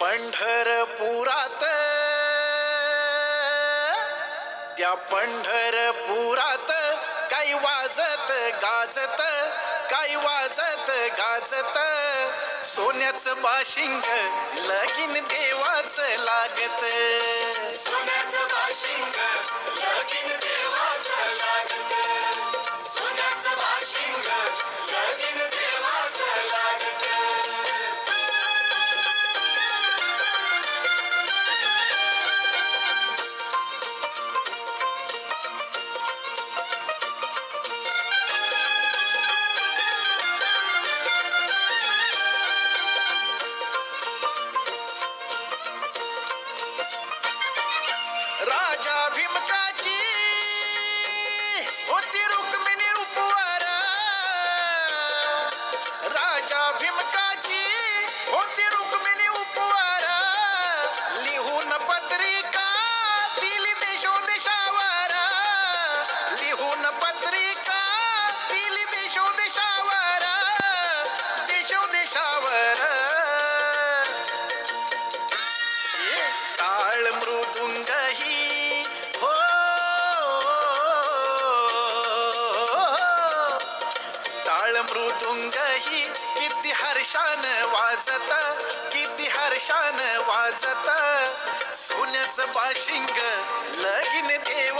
पंढरपुरात त्या पंढरपुरात काही वाजत गाजत, काही वाजत गाजत, सोन्याचं बाशिंग लगीन देवाचं लागत. सोन्याचं बाशिंग लगीन देवाचं लागत. सोन्याचं बाशिंग लगीन देवाचं लागत. राजा भीमकाची होती रुक्मिणी रूपवर, राजा भीमकाची होती रुक्मिणी उपवर, लिहून पत्रिका दिली देशोदेशावर, लिहून पत्रिका दिली देशोदेशावर, देशोदेशावर. टाळ मृदुंग ही हो, टाळ मृदुंग ही किती हर्षान वाजत, किती हर्षान वाजत, सोन्याचं बाशिंग लगीन देव